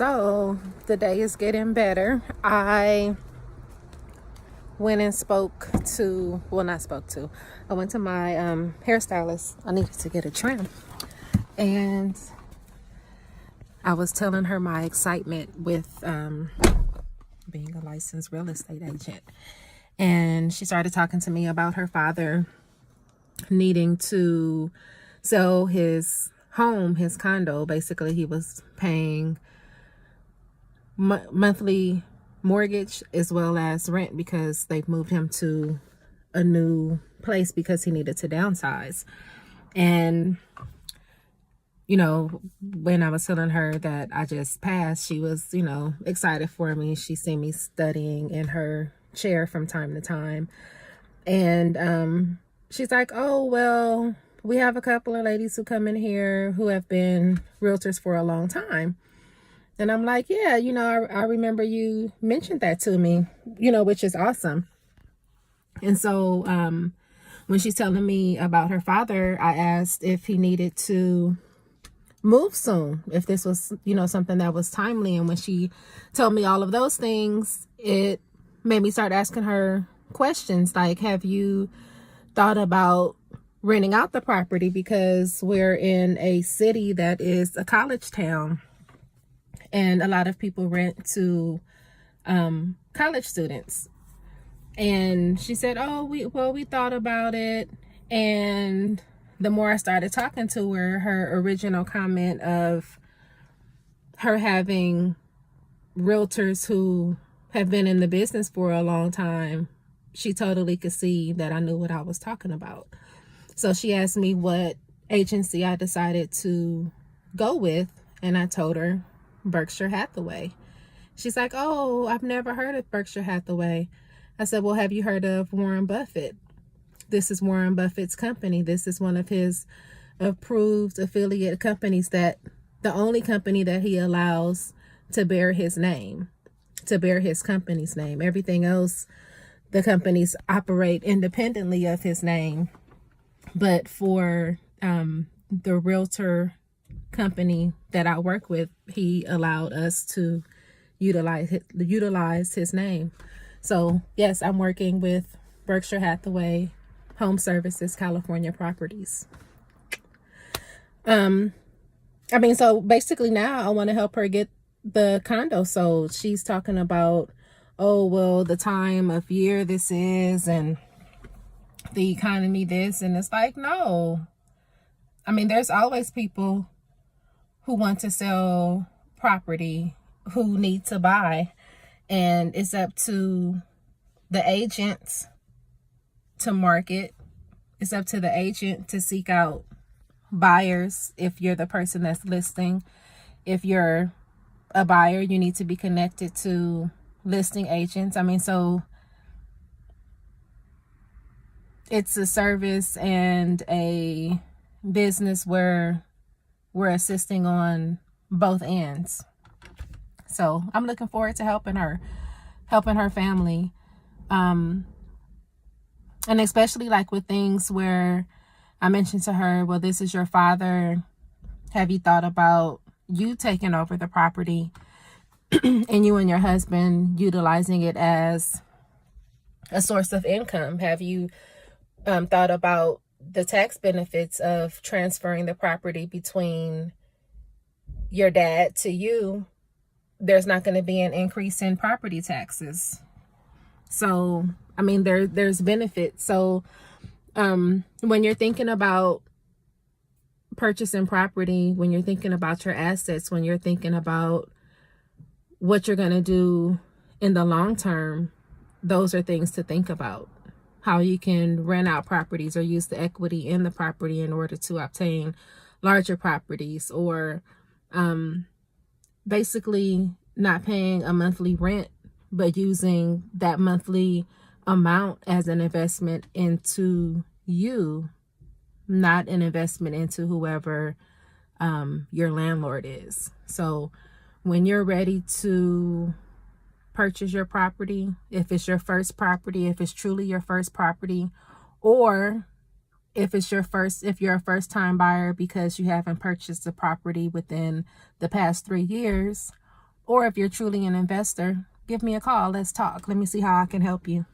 So the day is getting better. I went and I went to my hairstylist. I needed to get a trim. And I was telling her my excitement with being a licensed real estate agent. And she started talking to me about her father needing to sell his home, his condo. Basically, he was paying monthly mortgage as well as rent because they've moved him to a new place because he needed to downsize. And when I was telling her that I just passed, she was excited for me. She seen me studying in her chair from time to time, and she's like, oh well, we have a couple of ladies who come in here who have been realtors for a long time. And I'm like, yeah, I remember you mentioned that to me, which is awesome. And so when she's telling me about her father, I asked if he needed to move soon, if this was, something that was timely. And when she told me all of those things, it made me start asking her questions like, have you thought about renting out the property? Because we're in a city that is a college town. And a lot of people rent to college students. And she said, oh, we thought about it. And the more I started talking to her, her original comment of her having realtors who have been in the business for a long time, she totally could see that I knew what I was talking about. So she asked me what agency I decided to go with. And I told her Berkshire Hathaway. She's like, oh, I've never heard of Berkshire Hathaway. I said, well, have you heard of Warren Buffett? This is Warren Buffett's company. This is one of his approved affiliate companies, that the only company that he allows to bear his name, to bear his company's name. Everything else, the companies operate independently of his name. But for the realtor company that I work with, he allowed us to utilize his name. So yes, I'm working with Berkshire Hathaway Home Services, California Properties. So basically now I want to help her get the condo sold. She's talking about, oh well, the time of year this is and the economy this, and it's like, no. There's always people who want to sell property, who need to buy, and it's up to the agents to market. It's up to the agent to seek out buyers. If you're the person that's listing, if you're a buyer, you need to be connected to listing agents. So it's a service and a business where we're assisting on both ends. So I'm looking forward to helping her family. And especially like with things where I mentioned to her, well, this is your father. Have you thought about you taking over the property and you and your husband utilizing it as a source of income? Have you thought about the tax benefits of transferring the property between your dad to you? There's not going to be an increase in property taxes. So, there's benefits. So, when you're thinking about purchasing property, when you're thinking about your assets, when you're thinking about what you're going to do in the long term, those are things to think about. How you can rent out properties or use the equity in the property in order to obtain larger properties, or basically not paying a monthly rent, but using that monthly amount as an investment into you, not an investment into whoever your landlord is. So when you're ready to purchase your property, if it's your first property, if it's truly your first property, or if you're a first time buyer because you haven't purchased a property within the past 3 years, Or if you're truly an investor, give me a call. Let's talk. Let me see how I can help you.